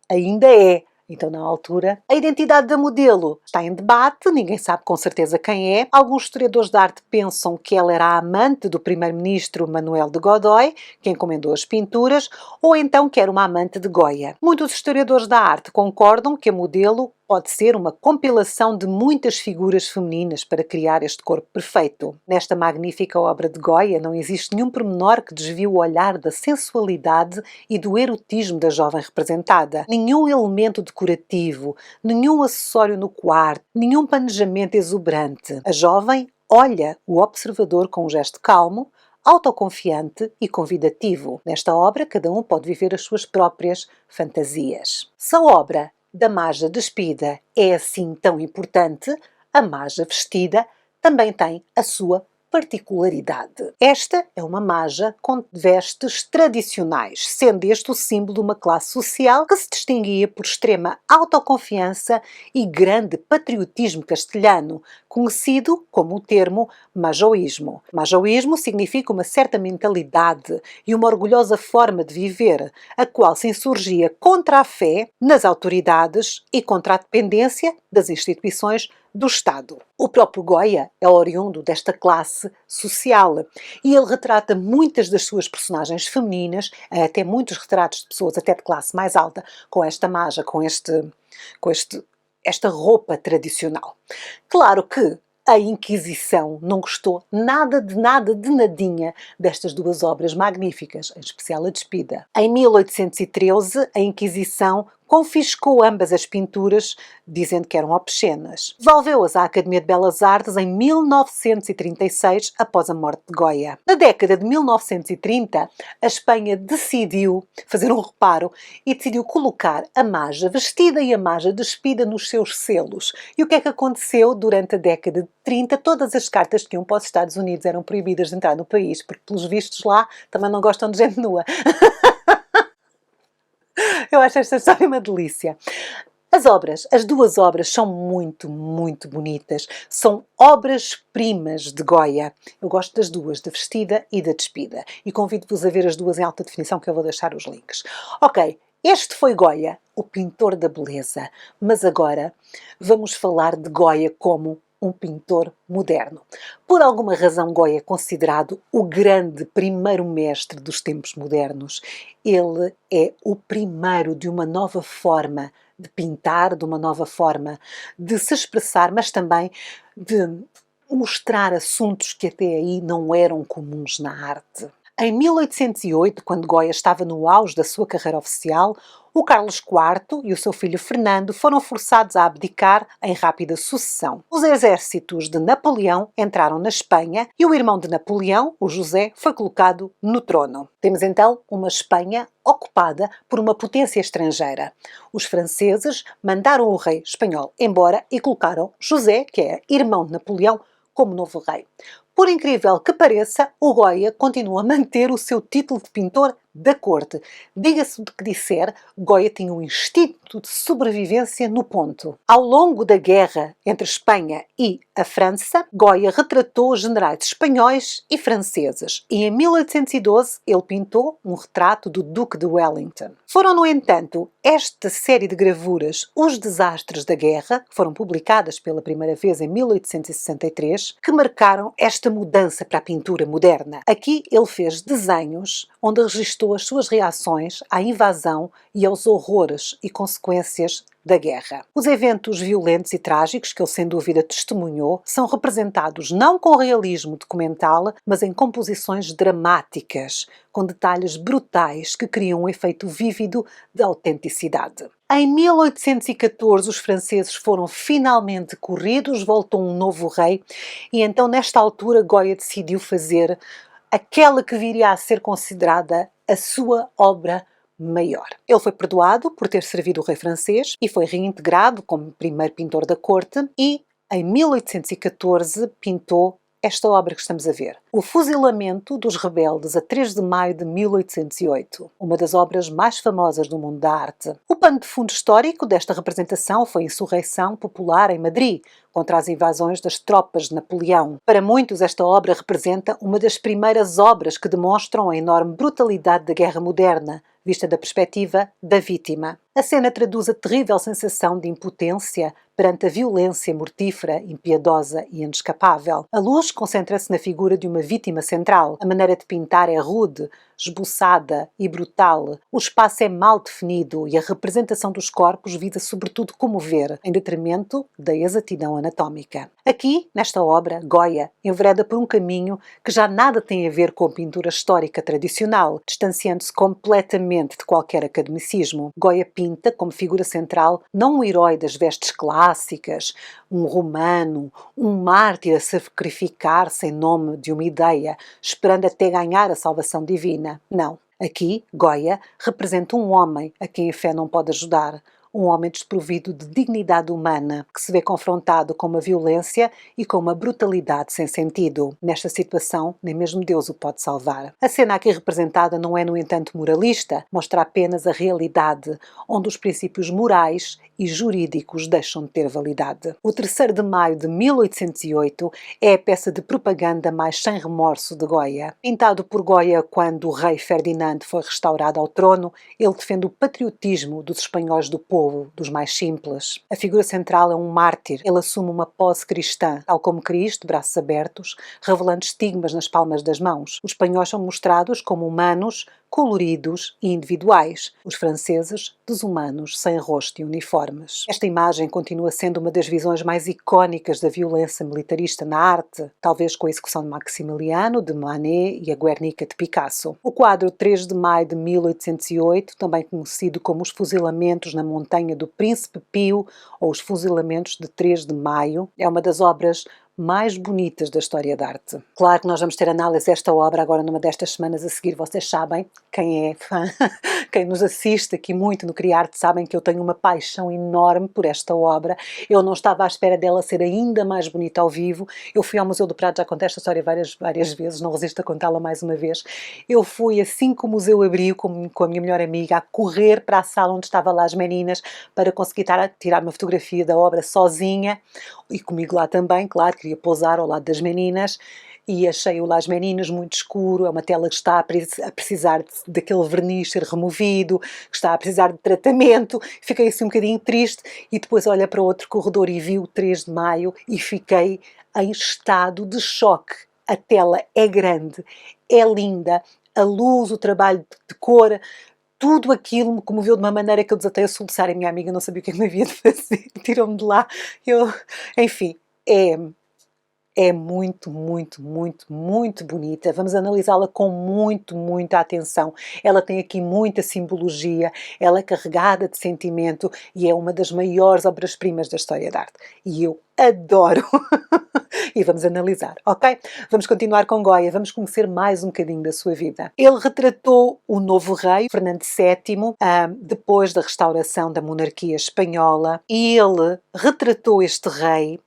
Ainda é. Então, na altura, a identidade da modelo está em debate, ninguém sabe com certeza quem é. Alguns historiadores de arte pensam que ela era a amante do primeiro-ministro Manuel de Godoy, que encomendou as pinturas, ou então que era uma amante de Goya. Muitos historiadores da arte concordam que a modelo pode ser uma compilação de muitas figuras femininas para criar este corpo perfeito. Nesta magnífica obra de Goya não existe nenhum pormenor que desvie o olhar da sensualidade e do erotismo da jovem representada. Nenhum elemento decorativo, nenhum acessório no quarto, nenhum planejamento exuberante. A jovem olha o observador com um gesto calmo, autoconfiante e convidativo. Nesta obra, cada um pode viver as suas próprias fantasias. Se a obra da Maja despida é assim tão importante, a Maja vestida também tem a sua particularidade. Esta é uma Maja com vestes tradicionais, sendo este o símbolo de uma classe social que se distinguia por extrema autoconfiança e grande patriotismo castelhano, conhecido como o termo majoísmo. Majoísmo significa uma certa mentalidade e uma orgulhosa forma de viver, a qual se insurgia contra a fé nas autoridades e contra a dependência das instituições do Estado. O próprio Goya é oriundo desta classe social e ele retrata muitas das suas personagens femininas, até muitos retratos de pessoas até de classe mais alta, com esta Maja, esta roupa tradicional. Claro que A Inquisição não gostou nada de nadinha destas duas obras magníficas, em especial a Despida. Em 1813, a Inquisição confiscou ambas as pinturas, dizendo que eram obscenas. Devolveu-as à Academia de Belas Artes em 1936, após a morte de Goya. Na década de 1930, a Espanha decidiu fazer um reparo e decidiu colocar a Maja Vestida e a Maja Despida nos seus selos. E o que é que aconteceu durante a década de 30? Todas as cartas que iam para os Estados Unidos eram proibidas de entrar no país, porque pelos vistos lá também não gostam de gente nua. Eu acho esta história uma delícia. As duas obras são muito bonitas. São obras-primas de Goya. Eu gosto das duas, da Vestida e da Despida. E convido-vos a ver as duas em alta definição, que eu vou deixar os links. Ok, este foi Goya, o pintor da beleza. Mas agora vamos falar de Goya como um pintor moderno. Por alguma razão, Goya é considerado o grande primeiro mestre dos tempos modernos. Ele é o primeiro de uma nova forma de pintar, de uma nova forma de se expressar, mas também de mostrar assuntos que até aí não eram comuns na arte. Em 1808, quando Goya estava no auge da sua carreira oficial, o Carlos IV e o seu filho Fernando foram forçados a abdicar em rápida sucessão. Os exércitos de Napoleão entraram na Espanha e o irmão de Napoleão, o José, foi colocado no trono. Temos então uma Espanha ocupada por uma potência estrangeira. Os franceses mandaram o rei espanhol embora e colocaram José, que é irmão de Napoleão, como novo rei. Por incrível que pareça, o Goya continua a manter o seu título de pintor da corte. Diga-se do que disser, Goya tinha um instinto de sobrevivência no ponto. Ao longo da guerra entre Espanha e a França, Goya retratou generais espanhóis e franceses e em 1812 ele pintou um retrato do Duque de Wellington. Foram, no entanto, esta série de gravuras, Os Desastres da Guerra, que foram publicadas pela primeira vez em 1863, que marcaram esta mudança para a pintura moderna. Aqui ele fez desenhos onde registou as suas reações à invasão e aos horrores e consequências da guerra. Os eventos violentos e trágicos que ele sem dúvida testemunhou são representados não com realismo documental, mas em composições dramáticas, com detalhes brutais que criam um efeito vívido de autenticidade. Em 1814 os franceses foram finalmente corridos, voltou um novo rei e então nesta altura Goya decidiu fazer aquela que viria a ser considerada a sua obra maior. Ele foi perdoado por ter servido o rei francês e foi reintegrado como primeiro pintor da corte e, em 1814, pintou esta obra que estamos a ver. O Fuzilamento dos Rebeldes, a 3 de maio de 1808. Uma das obras mais famosas do mundo da arte. O pano de fundo histórico desta representação foi a insurreição popular em Madrid, contra as invasões das tropas de Napoleão. Para muitos, esta obra representa uma das primeiras obras que demonstram a enorme brutalidade da guerra moderna, vista da perspectiva da vítima. A cena traduz a terrível sensação de impotência perante a violência mortífera, impiedosa e inescapável. A luz concentra-se na figura de uma vítima central. A maneira de pintar é rude, esboçada e brutal. O espaço é mal definido e a representação dos corpos visa sobretudo comover, em detrimento da exatidão anatómica. Aqui, nesta obra, Goya envereda por um caminho que já nada tem a ver com a pintura histórica tradicional, distanciando-se completamente de qualquer academicismo. Goya pinta como figura central não um herói das vestes clássicas, um romano, um mártir a sacrificar-se em nome de uma ideia, esperando até ganhar a salvação divina. Não. Aqui, Goya representa um homem a quem a fé não pode ajudar, um homem desprovido de dignidade humana, que se vê confrontado com uma violência e com uma brutalidade sem sentido. Nesta situação, nem mesmo Deus o pode salvar. A cena aqui representada não é, no entanto, moralista, mostra apenas a realidade, onde os princípios morais e jurídicos deixam de ter validade. O 3º de maio de 1808 é a peça de propaganda mais sem remorso de Goya. Pintado por Goya quando o rei Ferdinando foi restaurado ao trono, ele defende o patriotismo dos espanhóis do povo, dos mais simples. A figura central é um mártir. Ele assume uma pose cristã, tal como Cristo, braços abertos, revelando estigmas nas palmas das mãos. Os espanhóis são mostrados como humanos, coloridos e individuais. Os franceses, dos humanos sem rosto e uniformes. Esta imagem continua sendo uma das visões mais icónicas da violência militarista na arte, talvez com a execução de Maximiliano, de Manet e a Guernica de Picasso. O quadro 3 de maio de 1808, também conhecido como os fuzilamentos na montanha do Príncipe Pio ou os fuzilamentos de 3 de maio, é uma das obras mais bonitas da história da arte. Claro que nós vamos ter análise desta obra agora numa destas semanas a seguir. Vocês sabem, quem é fã, quem nos assiste aqui muito no Criarte, sabem que eu tenho uma paixão enorme por esta obra. Eu não estava à espera dela ser ainda mais bonita ao vivo. Eu fui ao Museu do Prado, já contei esta história várias vezes, não resisto a contá-la mais uma vez. Eu fui, assim que o museu abriu, com a minha melhor amiga, a correr para a sala onde estavam lá as meninas para conseguir tirar uma fotografia da obra sozinha e comigo lá também, claro, queria pousar ao lado das meninas e achei-o lá as meninas muito escuro, é uma tela que está a precisar daquele verniz ser removido, que está a precisar de tratamento, fiquei assim um bocadinho triste e depois olhei para outro corredor e vi o 3 de maio e fiquei em estado de choque. A tela é grande, é linda, a luz, o trabalho de cor, tudo aquilo me comoveu de uma maneira que eu desatei a soluçar. A minha amiga não sabia o que é que me havia de fazer, tirou-me de lá. Enfim, é muito, muito, muito, muito bonita. Vamos analisá-la com muita atenção. Ela tem aqui muita simbologia, ela é carregada de sentimento e é uma das maiores obras-primas da história da arte. E eu adoro! E vamos analisar, ok? Vamos continuar com Goya, vamos conhecer mais um bocadinho da sua vida. Ele retratou o novo rei, Fernando VII, depois da restauração da monarquia espanhola, e ele retratou este rei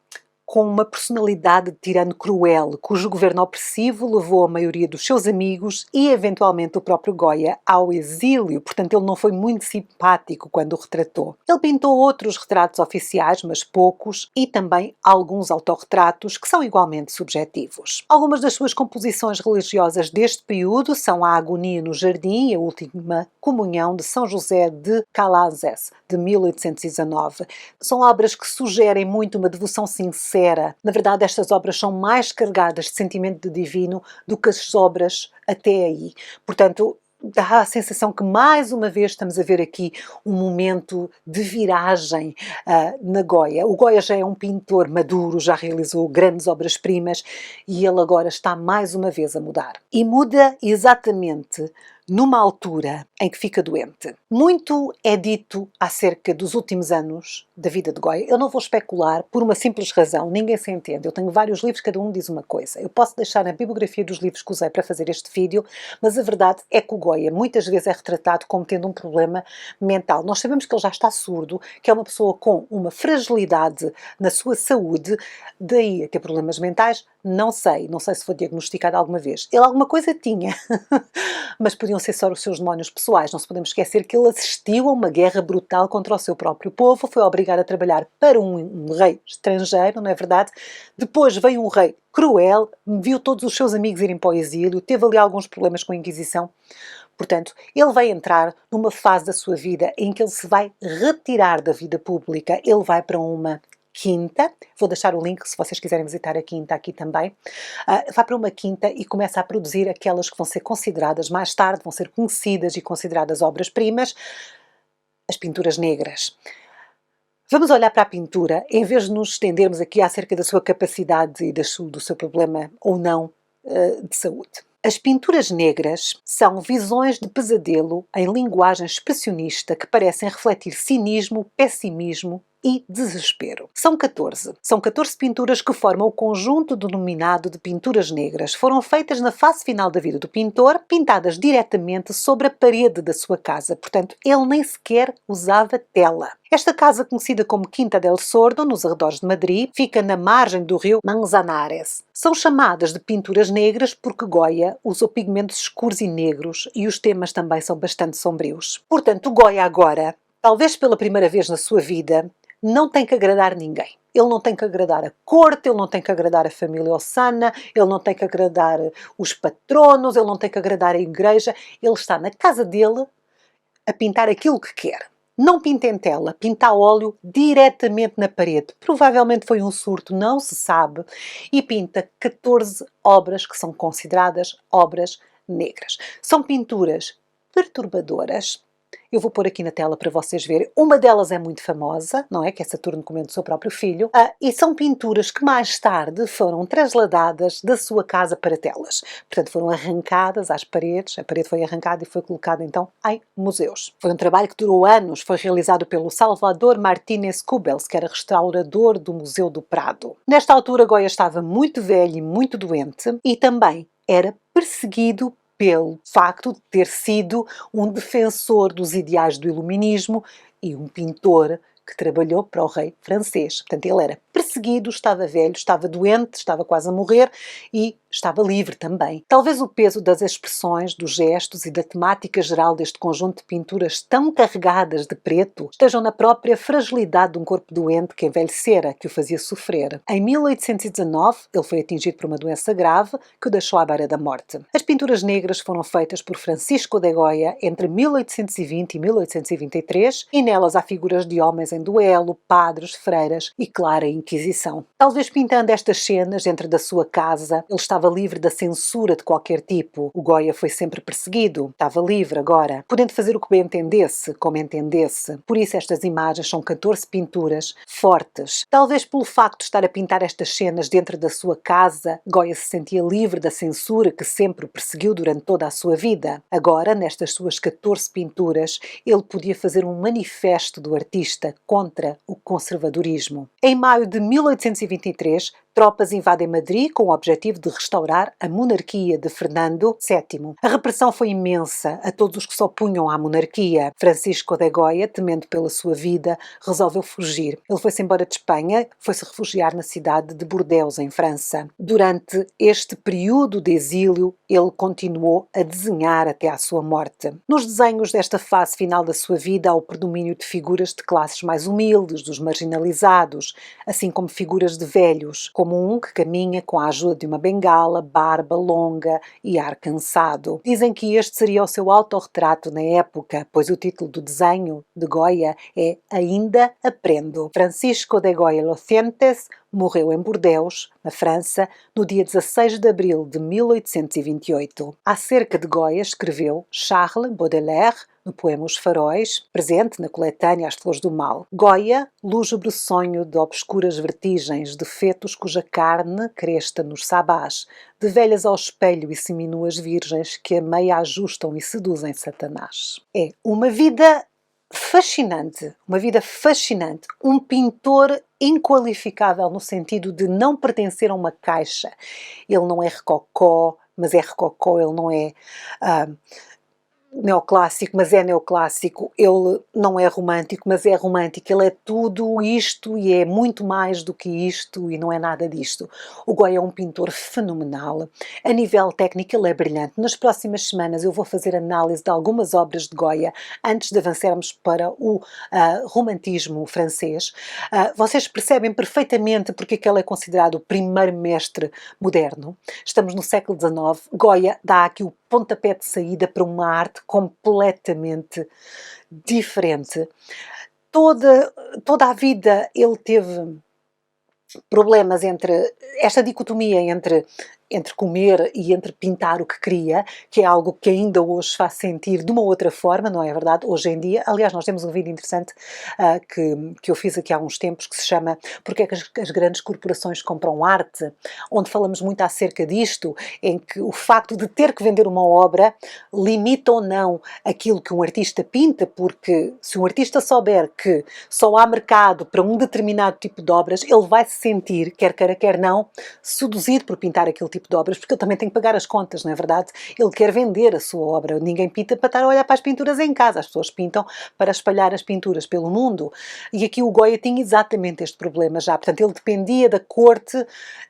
com uma personalidade de tirano cruel, cujo governo opressivo levou a maioria dos seus amigos e, eventualmente, o próprio Goya ao exílio. Portanto, ele não foi muito simpático quando o retratou. Ele pintou outros retratos oficiais, mas poucos, e também alguns autorretratos que são igualmente subjetivos. Algumas das suas composições religiosas deste período são a Agonia no Jardim e a Última Comunhão de São José de Calazes, de 1819. São obras que sugerem muito uma devoção sincera. Na verdade, estas obras são mais carregadas de sentimento de divino do que as obras até aí. Portanto, dá a sensação que mais uma vez estamos a ver aqui um momento de viragem na Goya. O Goya já é um pintor maduro, já realizou grandes obras-primas e ele agora está mais uma vez a mudar. E muda exatamente numa altura em que fica doente. Muito é dito acerca dos últimos anos da vida de Goya. Eu não vou especular por uma simples razão, ninguém se entende. Eu tenho vários livros, cada um diz uma coisa. Eu posso deixar na bibliografia dos livros que usei para fazer este vídeo, mas a verdade é que o Goya muitas vezes é retratado como tendo um problema mental. Nós sabemos que ele já está surdo, que é uma pessoa com uma fragilidade na sua saúde, daí a ter problemas mentais, não sei se foi diagnosticado alguma vez. Ele alguma coisa tinha, mas podiam ser só os seus demónios pessoais. Não se podemos esquecer que ele assistiu a uma guerra brutal contra o seu próprio povo, foi obrigado a trabalhar para um rei estrangeiro, não é verdade? Depois veio um rei cruel, viu todos os seus amigos irem para o exílio, teve ali alguns problemas com a Inquisição. Portanto, ele vai entrar numa fase da sua vida em que ele se vai retirar da vida pública, ele vai para uma quinta, vou deixar o link se vocês quiserem visitar a quinta aqui também, vai para uma quinta e começa a produzir aquelas que vão ser consideradas mais tarde, vão ser conhecidas e consideradas obras-primas, as pinturas negras. Vamos olhar para a pintura, em vez de nos estendermos aqui acerca da sua capacidade e do seu problema ou não de saúde. As pinturas negras são visões de pesadelo em linguagem expressionista que parecem refletir cinismo, pessimismo e desespero. São 14. São 14 pinturas que formam o conjunto denominado de pinturas negras. Foram feitas na fase final da vida do pintor, pintadas diretamente sobre a parede da sua casa. Portanto, ele nem sequer usava tela. Esta casa, conhecida como Quinta del Sordo, nos arredores de Madrid, fica na margem do rio Manzanares. São chamadas de pinturas negras porque Goya usou pigmentos escuros e negros e os temas também são bastante sombrios. Portanto, Goya agora, talvez pela primeira vez na sua vida, não tem que agradar ninguém. Ele não tem que agradar a corte, ele não tem que agradar a família Ossana, ele não tem que agradar os patronos, ele não tem que agradar a igreja. Ele está na casa dele a pintar aquilo que quer. Não pinta em tela, pinta a óleo diretamente na parede. Provavelmente foi um surto, não se sabe. E pinta 14 obras que são consideradas obras negras. São pinturas perturbadoras. Eu vou pôr aqui na tela para vocês verem. Uma delas é muito famosa, não é? Que é Saturno comendo o seu próprio filho. E são pinturas que mais tarde foram trasladadas da sua casa para telas. Portanto, foram arrancadas às paredes. A parede foi arrancada e foi colocada, então, em museus. Foi um trabalho que durou anos. Foi realizado pelo Salvador Martínez Cubels, que era restaurador do Museu do Prado. Nesta altura, Goya estava muito velho e muito doente. E também era perseguido pelo facto de ter sido um defensor dos ideais do iluminismo e um pintor que trabalhou para o rei francês. Portanto, ele era perseguido, estava velho, estava doente, estava quase a morrer e estava livre também. Talvez o peso das expressões, dos gestos e da temática geral deste conjunto de pinturas tão carregadas de preto estejam na própria fragilidade de um corpo doente que envelhecera, que o fazia sofrer. Em 1819, ele foi atingido por uma doença grave que o deixou à beira da morte. As pinturas negras foram feitas por Francisco de Goya entre 1820 e 1823 e nelas há figuras de homens em duelo, padres, freiras e clara Inquisição. Talvez pintando estas cenas dentro da sua casa, ele estava livre da censura de qualquer tipo. O Goya foi sempre perseguido, estava livre agora, podendo fazer o que bem entendesse, como entendesse. Por isso estas imagens são 14 pinturas fortes. Talvez pelo facto de estar a pintar estas cenas dentro da sua casa, Goya se sentia livre da censura que sempre o perseguiu durante toda a sua vida. Agora, nestas suas 14 pinturas, ele podia fazer um manifesto do artista contra o conservadorismo. Em maio de 1823, tropas invadem Madrid com o objetivo de restaurar a monarquia de Fernando VII. A repressão foi imensa a todos os que se opunham à monarquia. Francisco de Goya, temendo pela sua vida, resolveu fugir. Ele foi-se embora de Espanha, foi-se refugiar na cidade de Bordeaux, em França. Durante este período de exílio, ele continuou a desenhar até à sua morte. Nos desenhos desta fase final da sua vida há o predomínio de figuras de classes mais humildes, dos marginalizados, assim como figuras de velhos, como um que caminha com a ajuda de uma bengala, barba longa e ar cansado. Dizem que este seria o seu autorretrato na época, pois o título do desenho de Goya é Ainda Aprendo. Francisco de Goya Locientes morreu em Bordeaux, na França, no dia 16 de abril de 1828. Acerca de Goya escreveu Charles Baudelaire, no poema Os Faróis, presente na coletânea As Flores do Mal. Goya, lúgubre sonho de obscuras vertigens, de fetos cuja carne cresta nos sabás, de velhas ao espelho e seminuas virgens que a meia ajustam e seduzem Satanás. É uma vida fascinante, um pintor inqualificável no sentido de não pertencer a uma caixa. Ele não é rococó, mas é rococó, ele não é neoclássico, mas é neoclássico. Ele não é romântico, mas é romântico. Ele é tudo isto e é muito mais do que isto e não é nada disto. O Goya é um pintor fenomenal. A nível técnico ele é brilhante. Nas próximas semanas eu vou fazer análise de algumas obras de Goya antes de avançarmos para o romantismo francês. Vocês percebem perfeitamente porque é que ele é considerado o primeiro mestre moderno. Estamos no século XIX. Goya dá aqui o pontapé de saída para uma arte completamente diferente. Toda a vida ele teve problemas entre esta dicotomia entre comer e entre pintar o que queria, que é algo que ainda hoje faz sentir de uma outra forma, não é verdade? Hoje em dia, aliás, nós temos um vídeo interessante que eu fiz aqui há uns tempos que se chama Porque é que as grandes corporações compram arte, onde falamos muito acerca disto, em que o facto de ter que vender uma obra limita ou não aquilo que um artista pinta, porque se um artista souber que só há mercado para um determinado tipo de obras, ele vai se sentir, quer queira, quer não, seduzido por pintar aquele tipo de obras, porque ele também tem que pagar as contas, não é verdade? Ele quer vender a sua obra. Ninguém pinta para estar a olhar para as pinturas em casa. As pessoas pintam para espalhar as pinturas pelo mundo. E aqui o Goya tinha exatamente este problema já. Portanto, ele dependia da corte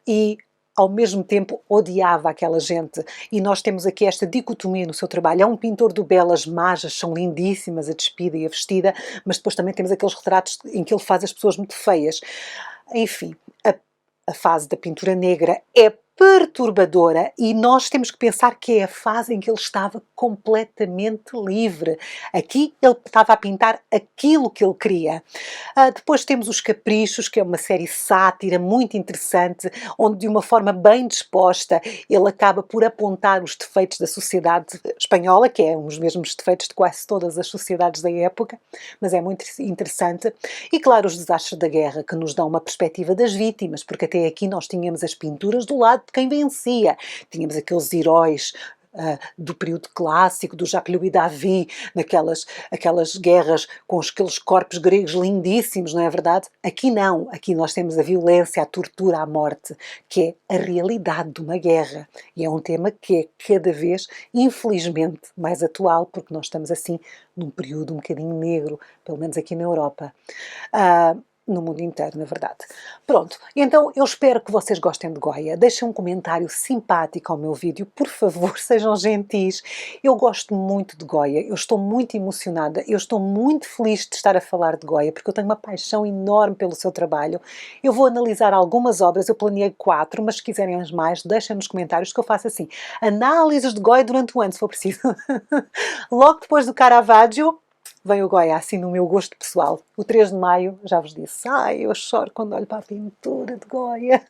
e ao mesmo tempo odiava aquela gente. E nós temos aqui esta dicotomia no seu trabalho. É um pintor do belas majas, são lindíssimas, a despida e a vestida, mas depois também temos aqueles retratos em que ele faz as pessoas muito feias. Enfim, a fase da pintura negra é perturbadora e nós temos que pensar que é a fase em que ele estava completamente livre. Aqui ele estava a pintar aquilo que ele queria. Depois temos Os Caprichos, que é uma série sátira muito interessante, onde de uma forma bem disposta ele acaba por apontar os defeitos da sociedade espanhola, que é os mesmos defeitos de quase todas as sociedades da época, mas é muito interessante. E claro, os desastres da guerra, que nos dão uma perspectiva das vítimas, porque até aqui nós tínhamos as pinturas do lado de quem vencia, tínhamos aqueles heróis do período clássico, do Jacques Louis David, aquelas guerras com aqueles corpos gregos lindíssimos, não é verdade? Aqui não, aqui nós temos a violência, a tortura, a morte, que é a realidade de uma guerra. E é um tema que é cada vez, infelizmente, mais atual, porque nós estamos assim num período um bocadinho negro, pelo menos aqui na Europa. No mundo inteiro, na verdade. Pronto, então eu espero que vocês gostem de Goya. Deixem um comentário simpático ao meu vídeo, por favor, sejam gentis. Eu gosto muito de Goya, eu estou muito emocionada, eu estou muito feliz de estar a falar de Goya, porque eu tenho uma paixão enorme pelo seu trabalho. Eu vou analisar algumas obras, eu planeei 4, mas se quiserem as mais, deixem nos comentários que eu faço assim, análises de Goya durante o ano, se for preciso. Logo depois do Caravaggio, vem o Goya, assim no meu gosto pessoal. O 3 de maio, já vos disse, eu choro quando olho para a pintura de Goya.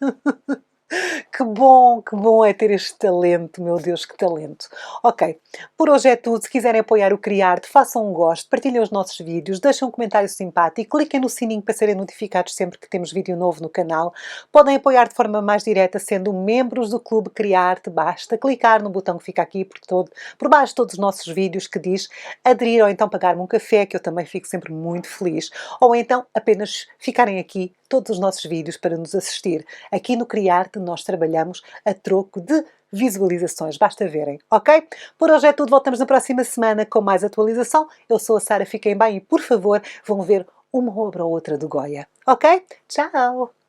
Que bom é ter este talento, meu Deus, que talento. Ok, por hoje é tudo. Se quiserem apoiar o Criarte, façam um gosto, partilhem os nossos vídeos, deixem um comentário simpático, cliquem no sininho para serem notificados sempre que temos vídeo novo no canal. Podem apoiar de forma mais direta sendo membros do Clube Criarte. Basta clicar no botão que fica aqui por baixo de todos os nossos vídeos que diz aderir ou então pagar-me um café, que eu também fico sempre muito feliz. Ou então apenas ficarem aqui todos os nossos vídeos para nos assistir. Aqui no Criarte nós trabalhamos a troco de visualizações, basta verem, ok? Por hoje é tudo, voltamos na próxima semana com mais atualização. Eu sou a Sara, fiquem bem e por favor vão ver uma obra ou outra do Goya, ok? Tchau!